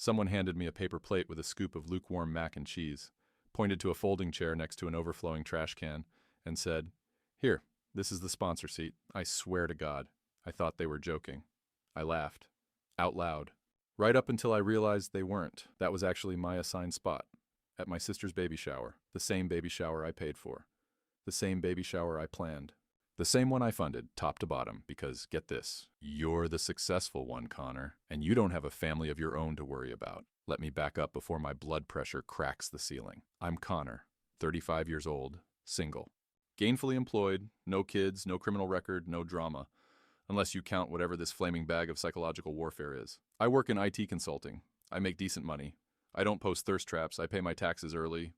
Someone handed me a paper plate with a scoop of lukewarm mac and cheese, pointed to a folding chair next to an overflowing trash can, and said, "Here, this is the sponsor seat. I swear to God." I thought they were joking. I laughed. Out loud. Right up until I realized they weren't. That was actually my assigned spot. At my sister's baby shower. The same baby shower I paid for. The same baby shower I planned. The same one I funded, top to bottom, because, get this, you're the successful one, Connor, and you don't have a family of your own to worry about. Let me back up before my blood pressure cracks the ceiling. I'm Connor, 35 years old, single. Gainfully employed, no kids, no criminal record, no drama. Unless you count whatever this flaming bag of psychological warfare is. I work in IT consulting. I make decent money. I don't post thirst traps. I pay my taxes early.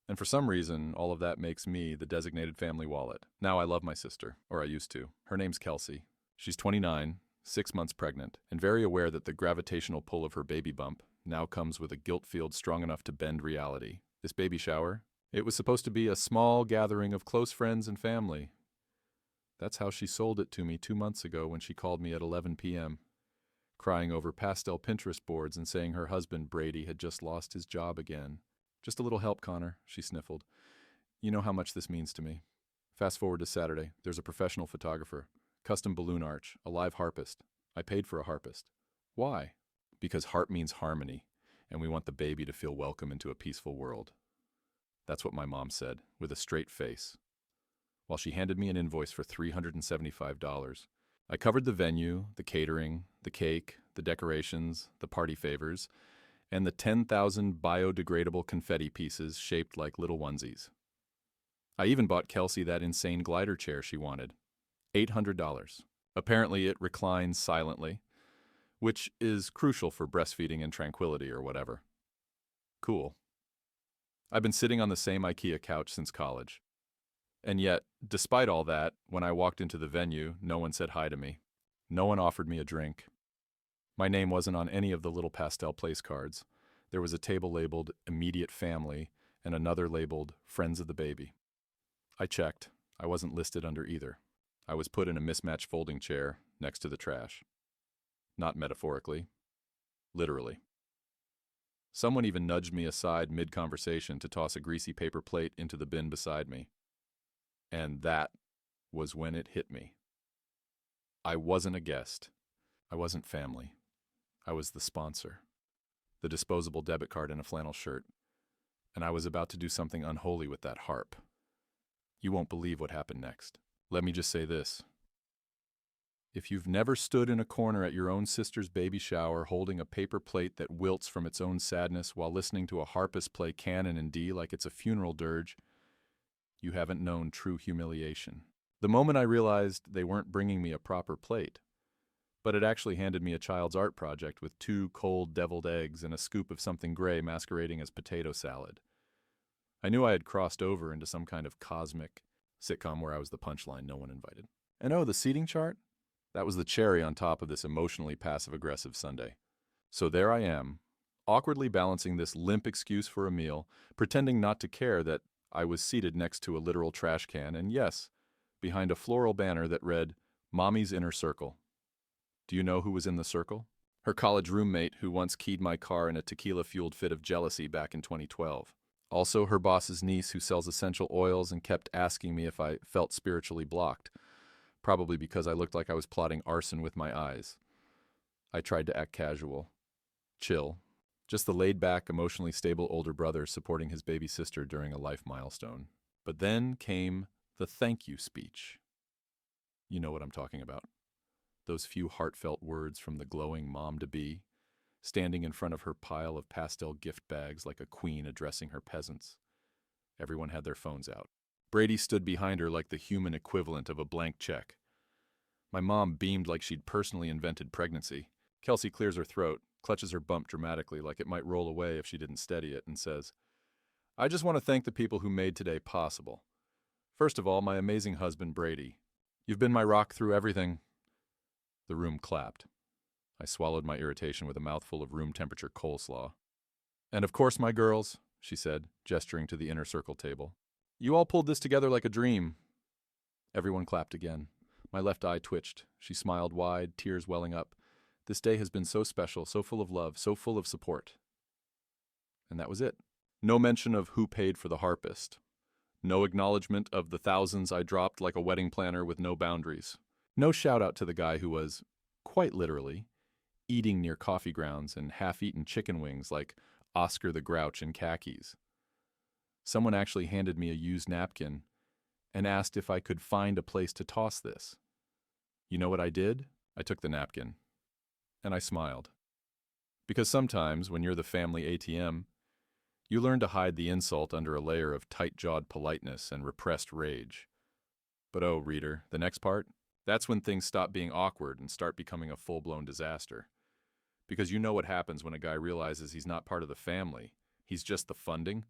And for some reason, all of that makes me the designated family wallet. Now I love my sister, or I used to. Her name's Kelsey. She's 29, 6 months pregnant, and very aware that the gravitational pull of her baby bump now comes with a guilt field strong enough to bend reality. This baby shower, it was supposed to be a small gathering of close friends and family. That's how she sold it to me 2 months ago when she called me at 11 p.m., crying over pastel Pinterest boards and saying her husband, Brady, had just lost his job again. "Just a little help, Connor," she sniffled. "You know how much this means to me." Fast forward to Saturday. There's a professional photographer. Custom balloon arch. A live harpist. I paid for a harpist. Why? Because harp means harmony, and we want the baby to feel welcome into a peaceful world. That's what my mom said, with a straight face, while she handed me an invoice for $375. I covered the venue, the catering, the cake, the decorations, the party favors, and the 10,000 biodegradable confetti pieces shaped like little onesies. I even bought Kelsey that insane glider chair she wanted. $800. Apparently it reclines silently, which is crucial for breastfeeding and tranquility or whatever. Cool. I've been sitting on the same IKEA couch since college. And yet, despite all that, when I walked into the venue, no one said hi to me. No one offered me a drink. My name wasn't on any of the little pastel place cards. There was a table labeled Immediate Family and another labeled Friends of the Baby. I checked. I wasn't listed under either. I was put in a mismatched folding chair next to the trash. Not metaphorically. Literally. Someone even nudged me aside mid-conversation to toss a greasy paper plate into the bin beside me. And that was when it hit me. I wasn't a guest. I wasn't family. I was the sponsor. The disposable debit card in a flannel shirt. And I was about to do something unholy with that harp. You won't believe what happened next. Let me just say this. If you've never stood in a corner at your own sister's baby shower holding a paper plate that wilts from its own sadness while listening to a harpist play canon in D like it's a funeral dirge, you haven't known true humiliation. The moment I realized they weren't bringing me a proper plate, but it actually handed me a child's art project with 2 cold deviled eggs and a scoop of something gray masquerading as potato salad. I knew I had crossed over into some kind of cosmic sitcom where I was the punchline no one invited. And oh, the seating chart? That was the cherry on top of this emotionally passive-aggressive Sunday. So there I am, awkwardly balancing this limp excuse for a meal, pretending not to care that I was seated next to a literal trash can, and yes, behind a floral banner that read, "Mommy's Inner Circle." Do you know who was in the circle? Her college roommate who once keyed my car in a tequila-fueled fit of jealousy back in 2012. Also her boss's niece who sells essential oils and kept asking me if I felt spiritually blocked, probably because I looked like I was plotting arson with my eyes. I tried to act casual, chill, just the laid-back, emotionally stable older brother supporting his baby sister during a life milestone. But then came the thank you speech. You know what I'm talking about. Those few heartfelt words from the glowing mom-to-be, standing in front of her pile of pastel gift bags like a queen addressing her peasants. Everyone had their phones out. Brady stood behind her like the human equivalent of a blank check. My mom beamed like she'd personally invented pregnancy. Kelsey clears her throat, clutches her bump dramatically like it might roll away if she didn't steady it, and says, "I just want to thank the people who made today possible. First of all, my amazing husband, Brady. You've been my rock through everything." The room clapped. I swallowed my irritation with a mouthful of room-temperature coleslaw. "And of course, my girls," she said, gesturing to the inner circle table. "You all pulled this together like a dream." Everyone clapped again. My left eye twitched. She smiled wide, tears welling up. This day has been so special, so full of love, so full of support. And that was it. No mention of who paid for the Harpist. No acknowledgement of the thousands I dropped like a wedding planner with no boundaries. No shout out to the guy who was, quite literally, eating near coffee grounds and half-eaten chicken wings like Oscar the Grouch in khakis. Someone actually handed me a used napkin and asked if I could find a place to toss this. You know what I did? I took the napkin. And I smiled. Because sometimes, when you're the family ATM, you learn to hide the insult under a layer of tight-jawed politeness and repressed rage. But oh, reader, the next part? That's when things stop being awkward and start becoming a full-blown disaster. Because you know what happens when a guy realizes he's not part of the family. He's just the funding.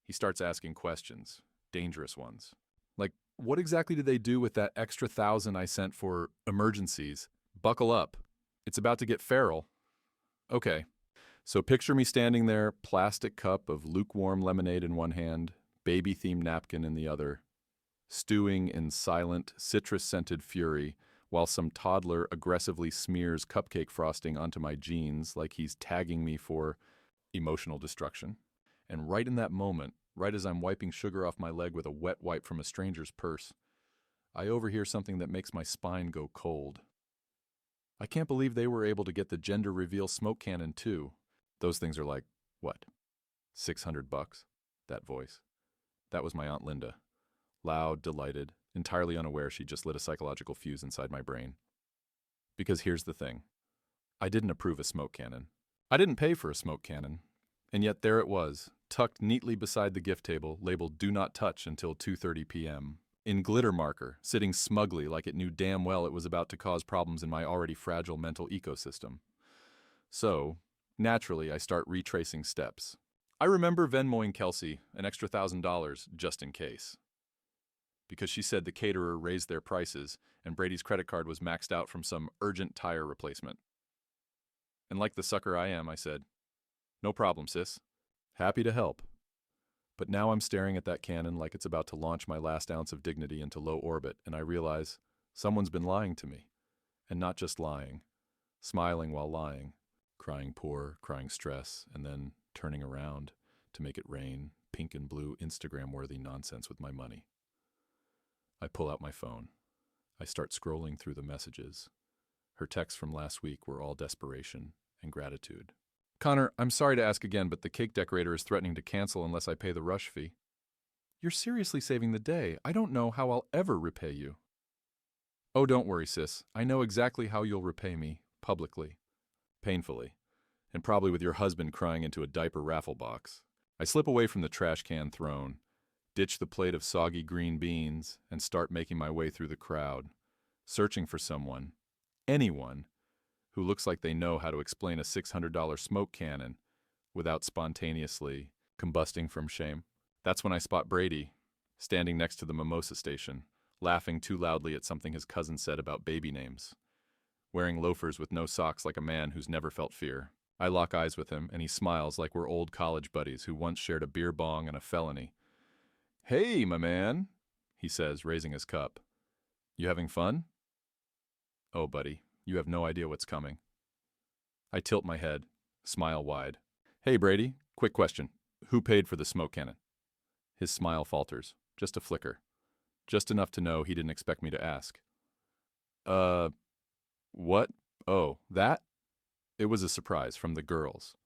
He starts asking questions, dangerous ones. Like, what exactly did they do with that extra $1,000 I sent for emergencies? Buckle up. It's about to get feral. Okay, so picture me standing there, plastic cup of lukewarm lemonade in one hand, baby-themed napkin in the other, stewing in silent, citrus-scented fury while some toddler aggressively smears cupcake frosting onto my jeans like he's tagging me for emotional destruction. And right in that moment, right as I'm wiping sugar off my leg with a wet wipe from a stranger's purse, I overhear something that makes my spine go cold. I can't believe they were able to get the gender reveal smoke cannon too. Those things are like, what, $600? That voice. That was my Aunt Linda. Loud, delighted, entirely unaware she just lit a psychological fuse inside my brain. Because here's the thing. I didn't approve a smoke cannon. I didn't pay for a smoke cannon. And yet there it was, tucked neatly beside the gift table, labeled "Do Not Touch Until 2:30 p.m., in glitter marker, sitting smugly like it knew damn well it was about to cause problems in my already fragile mental ecosystem. So, naturally, I start retracing steps. I remember Venmoing Kelsey an extra $1,000 just in case. Because she said the caterer raised their prices and Brady's credit card was maxed out from some urgent tire replacement. And like the sucker I am, I said, "No problem, sis. Happy to help." But now I'm staring at that cannon like it's about to launch my last ounce of dignity into low orbit, and I realize someone's been lying to me. And not just lying, smiling while lying, crying poor, crying stress, and then turning around to make it rain pink and blue Instagram-worthy nonsense with my money. I pull out my phone. I start scrolling through the messages. Her texts from last week were all desperation and gratitude. "Connor, I'm sorry to ask again, but the cake decorator is threatening to cancel unless I pay the rush fee." "You're seriously saving the day. I don't know how I'll ever repay you." "Oh, don't worry, sis. I know exactly how you'll repay me, publicly. Painfully. And probably with your husband crying into a diaper raffle box." I slip away from the trash can throne, ditch the plate of soggy green beans, and start making my way through the crowd, searching for someone, anyone, who looks like they know how to explain a $600 smoke cannon without spontaneously combusting from shame. That's when I spot Brady, standing next to the mimosa station, laughing too loudly at something his cousin said about baby names, wearing loafers with no socks like a man who's never felt fear. I lock eyes with him, and he smiles like we're old college buddies who once shared a beer bong and a felony. "Hey, my man," he says, raising his cup. "You having fun?" "Oh, buddy, you have no idea what's coming." I tilt my head, smile wide. "Hey, Brady, quick question. Who paid for the smoke cannon?" His smile falters, just a flicker. Just enough to know he didn't expect me to ask. What? Oh, that?" It was a surprise from the girls.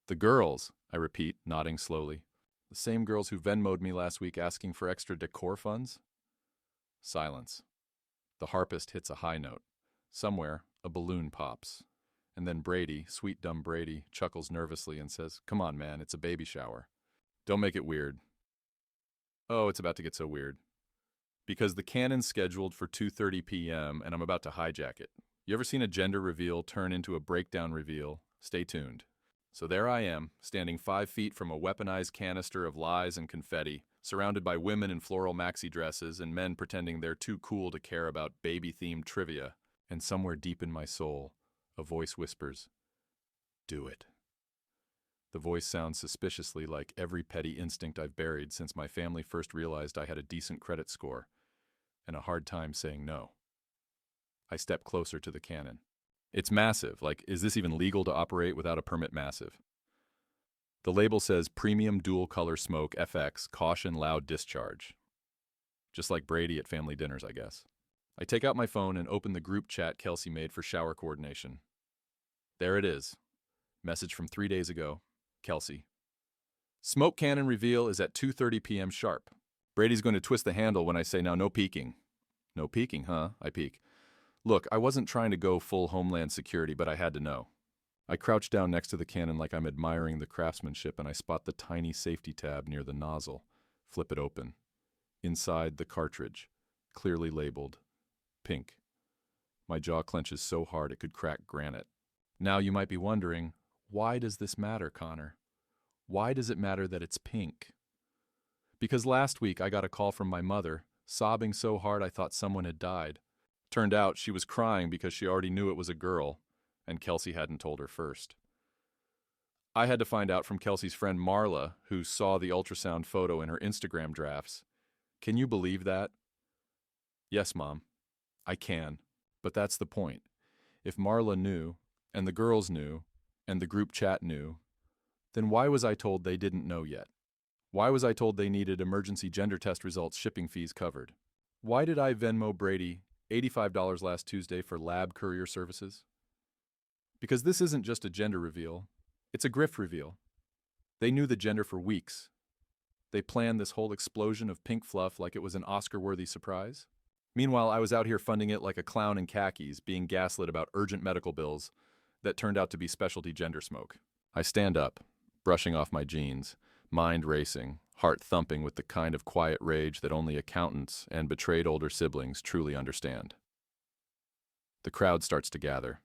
"The girls," I repeat, nodding slowly. "The same girls who Venmo'd me last week asking for extra decor funds?" Silence. The harpist hits a high note. Somewhere, a balloon pops. And then Brady, sweet dumb Brady, chuckles nervously and says, "Come on, man, it's a baby shower. Don't make it weird." Oh, it's about to get so weird. Because the cannon's scheduled for 2:30 p.m. and I'm about to hijack it. You ever seen a gender reveal turn into a breakdown reveal? Stay tuned. So there I am, standing 5 feet from a weaponized canister of lies and confetti, surrounded by women in floral maxi dresses and men pretending they're too cool to care about baby-themed trivia. And somewhere deep in my soul, a voice whispers, "Do it." The voice sounds suspiciously like every petty instinct I've buried since my family first realized I had a decent credit score, and a hard time saying no. I step closer to the cannon. It's massive. Like, is this even legal to operate without a permit? Massive. The label says Premium Dual Color Smoke FX, Caution Loud Discharge. Just like Brady at family dinners, I guess. I take out my phone and open the group chat Kelsey made for shower coordination. There it is. Message from 3 days ago. Kelsey. Smoke cannon reveal is at 2:30 p.m. sharp. Brady's going to twist the handle when I say, now no peeking. No peeking, huh? I peek. Look, I wasn't trying to go full Homeland Security, but I had to know. I crouch down next to the cannon like I'm admiring the craftsmanship, and I spot the tiny safety tab near the nozzle. Flip it open. Inside, the cartridge, clearly labeled pink. My jaw clenches so hard it could crack granite. Now you might be wondering, why does this matter, Connor? Why does it matter that it's pink? Because last week I got a call from my mother, sobbing so hard I thought someone had died. Turned out she was crying because she already knew it was a girl, and Kelsey hadn't told her first. I had to find out from Kelsey's friend Marla, who saw the ultrasound photo in her Instagram drafts. Can you believe that? Yes, Mom, I can, but that's the point. If Marla knew, and the girls knew, and the group chat knew, then why was I told they didn't know yet? Why was I told they needed emergency gender test results, shipping fees covered? Why did I Venmo Brady $85 last Tuesday for lab courier services? Because this isn't just a gender reveal, it's a grift reveal. They knew the gender for weeks. They planned this whole explosion of pink fluff like it was an Oscar-worthy surprise. Meanwhile, I was out here funding it like a clown in khakis, being gaslit about urgent medical bills that turned out to be specialty gender smoke. I stand up, brushing off my jeans, mind racing, heart thumping with the kind of quiet rage that only accountants and betrayed older siblings truly understand. The crowd starts to gather.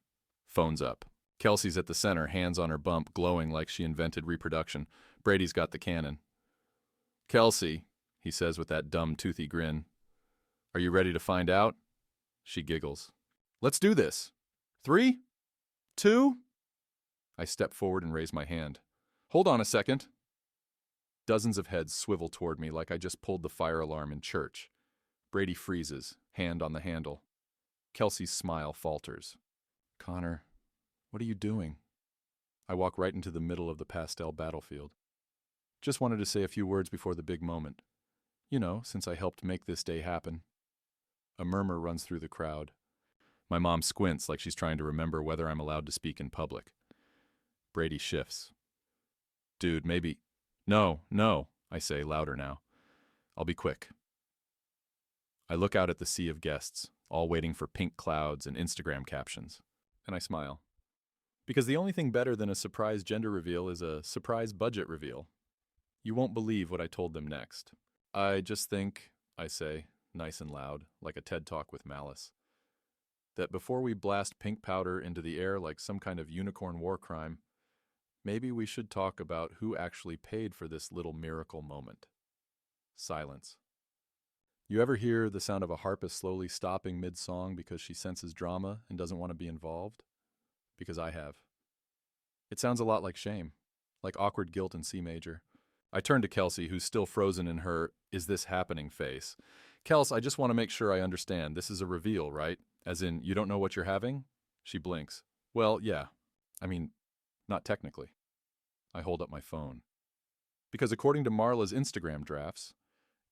Phone's up. Kelsey's at the center, hands on her bump, glowing like she invented reproduction. Brady's got the cannon. Kelsey, he says with that dumb, toothy grin. Are you ready to find out? She giggles. Let's do this. 3, 2. I step forward and raise my hand. Hold on a second. Dozens of heads swivel toward me like I just pulled the fire alarm in church. Brady freezes, hand on the handle. Kelsey's smile falters. Connor, what are you doing? I walk right into the middle of the pastel battlefield. Just wanted to say a few words before the big moment. You know, since I helped make this day happen. A murmur runs through the crowd. My mom squints like she's trying to remember whether I'm allowed to speak in public. Brady shifts. Dude, maybe... No, I say, louder now. I'll be quick. I look out at the sea of guests, all waiting for pink clouds and Instagram captions, and I smile. Because the only thing better than a surprise gender reveal is a surprise budget reveal. You won't believe what I told them next. I just think, I say, nice and loud, like a TED Talk with malice, that before we blast pink powder into the air like some kind of unicorn war crime, maybe we should talk about who actually paid for this little miracle moment. Silence. You ever hear the sound of a harpist slowly stopping mid-song because she senses drama and doesn't want to be involved? Because I have. It sounds a lot like shame, like awkward guilt in C major. I turn to Kelsey, who's still frozen in her "is this happening" face. Kels, I just want to make sure I understand. This is a reveal, right? As in, you don't know what you're having? She blinks. Well, yeah. I mean, not technically. I hold up my phone. Because according to Marla's Instagram drafts,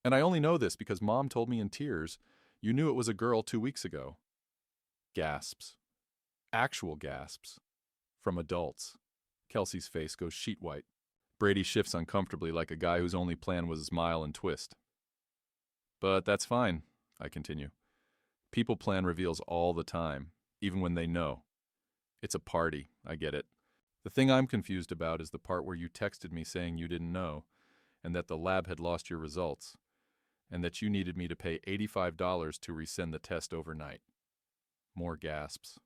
and I only know this because Mom told me in tears, you knew it was a girl 2 weeks ago. Gasps. Actual gasps. From adults. Kelsey's face goes sheet white. Brady shifts uncomfortably like a guy whose only plan was smile and twist. But that's fine, I continue. People plan reveals all the time, even when they know. It's a party, I get it. The thing I'm confused about is the part where you texted me saying you didn't know, and that the lab had lost your results, and that you needed me to pay $85 to resend the test overnight. More gasps.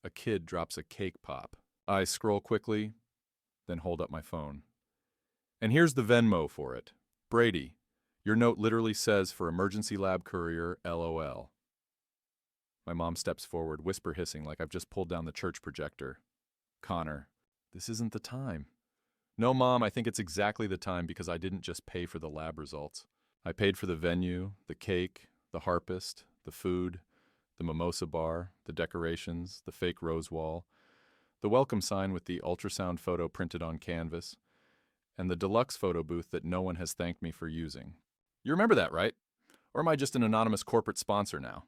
A kid drops a cake pop. I scroll quickly, then hold up my phone. And here's the Venmo for it. Brady, your note literally says for emergency lab courier, LOL. My mom steps forward, whisper hissing like I've just pulled down the church projector. Connor, this isn't the time. No, Mom, I think it's exactly the time because I didn't just pay for the lab results. I paid for the venue, the cake, the harpist, the food, The mimosa bar, the decorations, the fake rose wall, the welcome sign with the ultrasound photo printed on canvas, and the deluxe photo booth that no one has thanked me for using. You remember that, right? Or am I just an anonymous corporate sponsor now?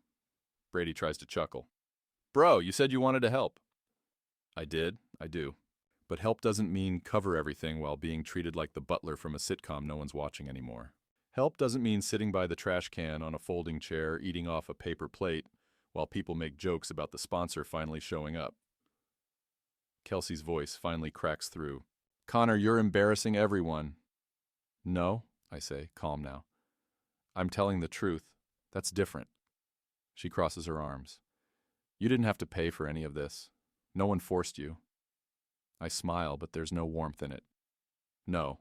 Brady tries to chuckle. Bro, you said you wanted to help. I do. But help doesn't mean cover everything while being treated like the butler from a sitcom no one's watching anymore. Help doesn't mean sitting by the trash can on a folding chair eating off a paper plate while people make jokes about the sponsor finally showing up. Kelsey's voice finally cracks through. Connor, you're embarrassing everyone. No, I say, calm now. I'm telling the truth. That's different. She crosses her arms. You didn't have to pay for any of this. No one forced you. I smile, but there's no warmth in it. No.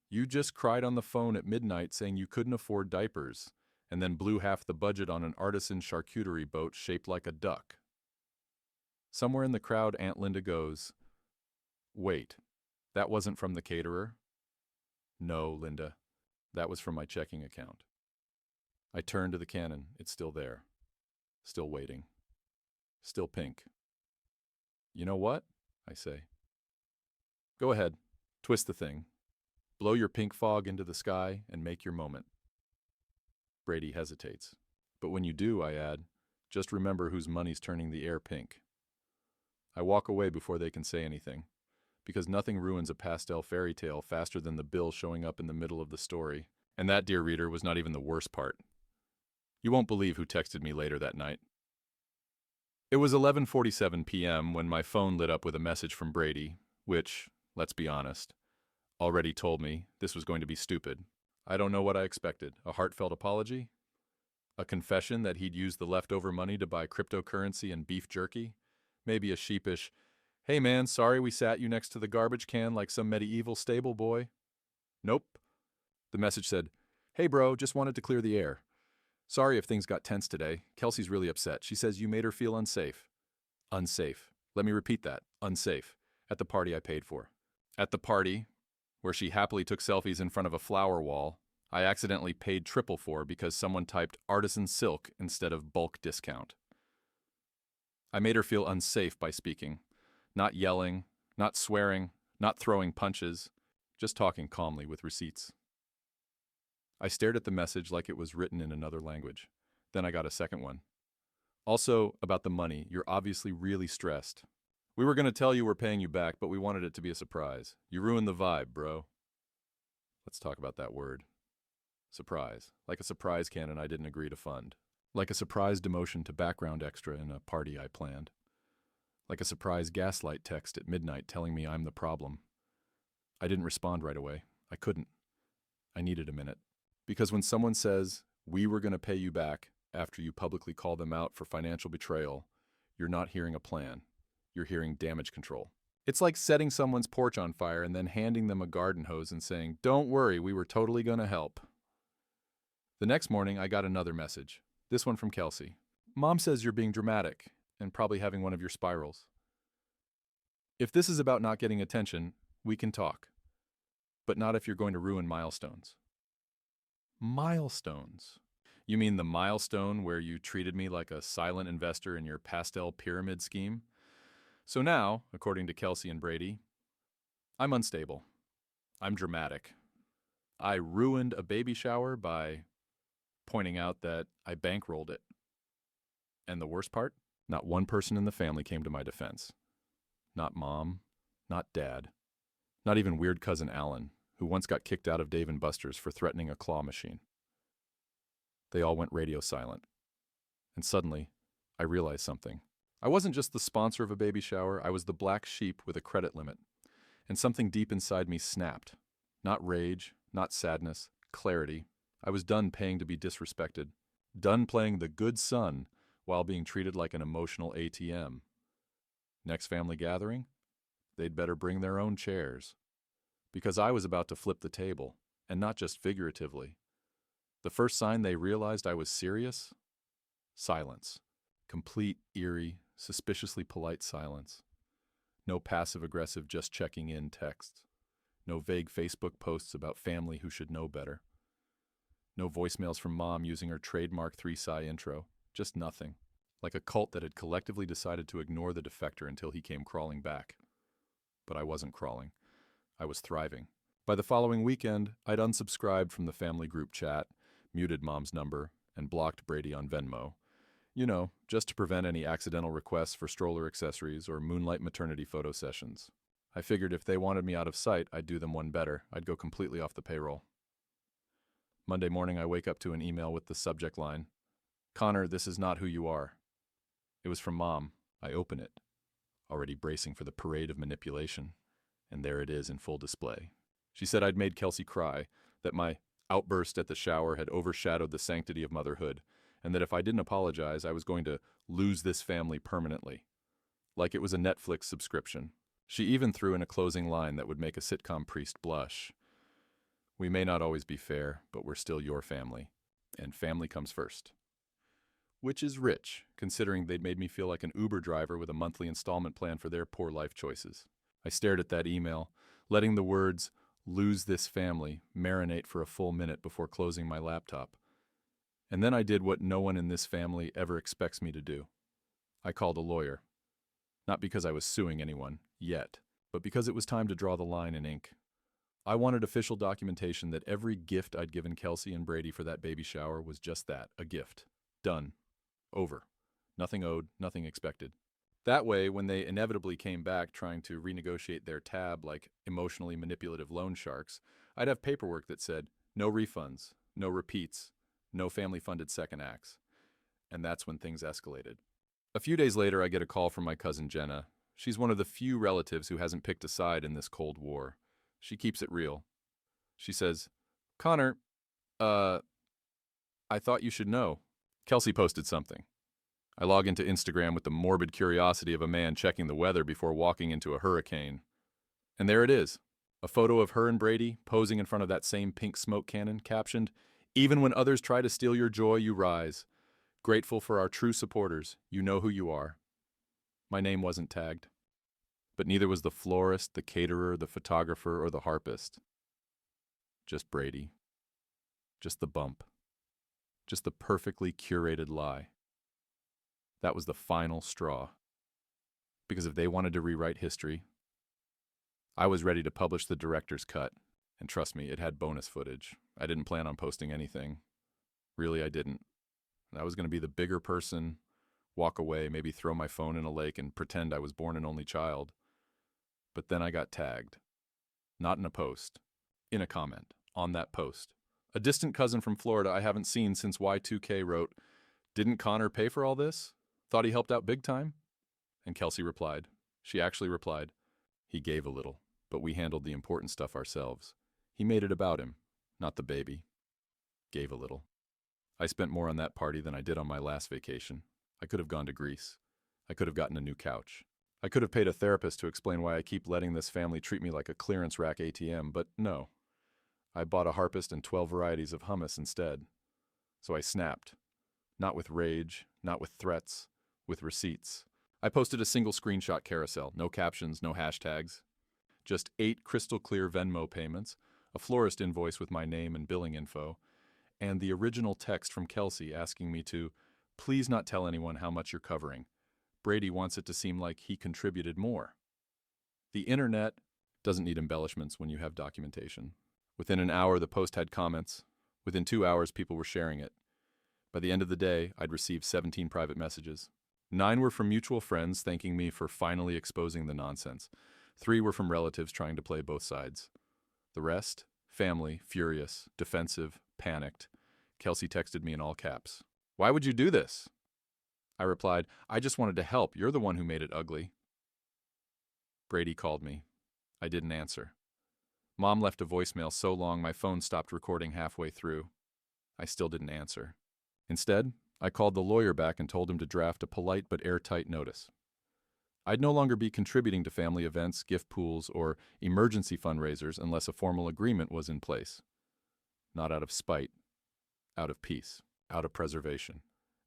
You just cried on the phone at midnight saying you couldn't afford diapers, and then blew half the budget on an artisan charcuterie boat shaped like a duck. Somewhere in the crowd, Aunt Linda goes, Wait, that wasn't from the caterer? No, Linda. That was from my checking account. I turn to the cannon. It's still there. Still waiting. Still pink. You know what? I say. Go ahead. Twist the thing. Blow your pink fog into the sky and make your moment. Brady hesitates. But when you do, I add, just remember whose money's turning the air pink. I walk away before they can say anything, because nothing ruins a pastel fairy tale faster than the bill showing up in the middle of the story. And that, dear reader, was not even the worst part. You won't believe who texted me later that night. It was 11:47 p.m. when my phone lit up with a message from Brady, which, let's be honest, already told me this was going to be stupid. I don't know what I expected. A heartfelt apology? A confession that he'd used the leftover money to buy cryptocurrency and beef jerky? Maybe a sheepish, hey man, sorry we sat you next to the garbage can like some medieval stable boy? Nope. The message said, hey bro, just wanted to clear the air. Sorry if things got tense today. Kelsey's really upset. She says you made her feel unsafe. Unsafe. Let me repeat that. Unsafe. At the party I paid for. At the party, where she happily took selfies in front of a flower wall, I accidentally paid triple for because someone typed artisan silk instead of bulk discount. I made her feel unsafe by speaking. Not yelling, not swearing, not throwing punches, just talking calmly with receipts. I stared at the message like it was written in another language. Then I got a second one. Also, about the money, you're obviously really stressed. We were going to tell you we're paying you back, but we wanted it to be a surprise. You ruined the vibe, bro. Let's talk about that word. Surprise. Like a surprise cannon I didn't agree to fund. Like a surprise demotion to background extra in a party I planned. Like a surprise gaslight text at midnight telling me I'm the problem. I didn't respond right away. I couldn't. I needed a minute. Because when someone says, we were going to pay you back after you publicly call them out for financial betrayal, you're not hearing a plan. You're hearing damage control. It's like setting someone's porch on fire and then handing them a garden hose and saying, don't worry, we were totally going to help. The next morning, I got another message. This one from Kelsey. Mom says you're being dramatic and probably having one of your spirals. If this is about not getting attention, we can talk. But not if you're going to ruin milestones. Milestones? You mean the milestone where you treated me like a silent investor in your pastel pyramid scheme? So now, according to Kelsey and Brady, I'm unstable. I'm dramatic. I ruined a baby shower by pointing out that I bankrolled it. And the worst part? Not one person in the family came to my defense. Not mom, not dad, not even weird cousin Alan, who once got kicked out of Dave & Buster's for threatening a claw machine. They all went radio silent. And suddenly, I realized something. I wasn't just the sponsor of a baby shower, I was the black sheep with a credit limit. And something deep inside me snapped. Not rage, not sadness, clarity. I was done paying to be disrespected. Done playing the good son while being treated like an emotional ATM. Next family gathering? They'd better bring their own chairs. Because I was about to flip the table, and not just figuratively. The first sign they realized I was serious? Silence. Complete, eerie, suspiciously polite silence. No passive-aggressive just checking in texts. No vague Facebook posts about family who should know better. No voicemails from mom using her trademark 3-sigh intro. Just nothing. like a cult that had collectively decided to ignore the defector until he came crawling back. But I wasn't crawling. I was thriving. By the following weekend, I'd unsubscribed from the family group chat, muted Mom's number, and blocked Brady on Venmo. You know, just to prevent any accidental requests for stroller accessories or moonlight maternity photo sessions. I figured if they wanted me out of sight, I'd do them one better. I'd go completely off the payroll. Monday morning, I wake up to an email with the subject line, "Connor, this is not who you are." It was from Mom. I open it, already bracing for the parade of manipulation, and there it is in full display. She said I'd made Kelsey cry, that my outburst at the shower had overshadowed the sanctity of motherhood, and that if I didn't apologize, I was going to lose this family permanently. Like it was a Netflix subscription. She even threw in a closing line that would make a sitcom priest blush. "We may not always be fair, but we're still your family, and family comes first." Which is rich, considering they'd made me feel like an Uber driver with a monthly installment plan for their poor life choices. I stared at that email, letting the words, "lose this family," marinate for a full minute before closing my laptop. And then I did what no one in this family ever expects me to do. I called a lawyer. Not because I was suing anyone, yet, but because it was time to draw the line in ink. I wanted official documentation that every gift I'd given Kelsey and Brady for that baby shower was just that, a gift. Done. Over. Nothing owed, nothing expected. That way, when they inevitably came back trying to renegotiate their tab like emotionally manipulative loan sharks, I'd have paperwork that said, no refunds, no repeats, no family-funded second acts. And that's when things escalated. A few days later, I get a call from my cousin Jenna. She's one of the few relatives who hasn't picked a side in this Cold War. She keeps it real. She says, "Connor, I thought you should know. Kelsey posted something." I log into Instagram with the morbid curiosity of a man checking the weather before walking into a hurricane. And there it is, a photo of her and Brady posing in front of that same pink smoke cannon, captioned, "Even when others try to steal your joy, you rise. Grateful for our true supporters. You know who you are." My name wasn't tagged. But neither was the florist, the caterer, the photographer, or the harpist. Just Brady. Just the bump. Just the perfectly curated lie. That was the final straw. Because if they wanted to rewrite history, I was ready to publish the director's cut. And trust me, it had bonus footage. I didn't plan on posting anything. Really, I didn't. I was going to be the bigger person, walk away, maybe throw my phone in a lake and pretend I was born an only child. But then I got tagged. Not in a post. In a comment. On that post. A distant cousin from Florida I haven't seen since Y2K wrote, "Didn't Connor pay for all this? Thought he helped out big time?" And Kelsey replied. She actually replied, "He gave a little, but we handled the important stuff ourselves. He made it about him, not the baby. Gave a little." I spent more on that party than I did on my last vacation. I could have gone to Greece. I could have gotten a new couch. I could have paid a therapist to explain why I keep letting this family treat me like a clearance rack ATM, but no. I bought a Harpist and 12 varieties of hummus instead. So I snapped. Not with rage, not with threats, with receipts. I posted a single screenshot carousel, no captions, no hashtags. Just 8 crystal clear Venmo payments, a florist invoice with my name and billing info, and the original text from Kelsey asking me to, "Please not tell anyone how much you're covering. Brady wants it to seem like he contributed more." The internet doesn't need embellishments when you have documentation. Within an hour, the post had comments. Within 2 hours, people were sharing it. By the end of the day, I'd received 17 private messages. 9 were from mutual friends thanking me for finally exposing the nonsense. 3 were from relatives trying to play both sides. The rest, family, furious, defensive, panicked. Kelsey texted me in all caps. "Why would you do this?" I replied, "I just wanted to help. You're the one who made it ugly." Brady called me. I didn't answer. Mom left a voicemail so long my phone stopped recording halfway through. I still didn't answer. Instead, I called the lawyer back and told him to draft a polite but airtight notice. I'd no longer be contributing to family events, gift pools, or emergency fundraisers unless a formal agreement was in place. Not out of spite, out of peace, out of preservation.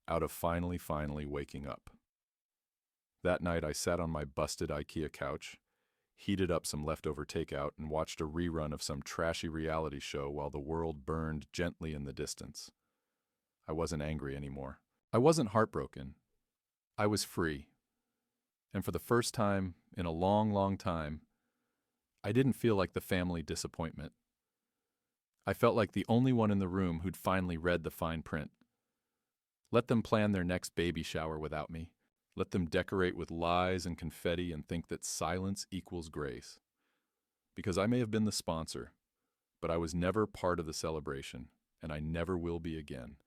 Out of finally waking up. That night I sat on my busted IKEA couch, heated up some leftover takeout, and watched a rerun of some trashy reality show while the world burned gently in the distance. I wasn't angry anymore. I wasn't heartbroken. I was free. And for the first time in a long, long time, I didn't feel like the family disappointment. I felt like the only one in the room who'd finally read the fine print. Let them plan their next baby shower without me. Let them decorate with lies and confetti and think that silence equals grace. Because I may have been the sponsor, but I was never part of the celebration, and I never will be again.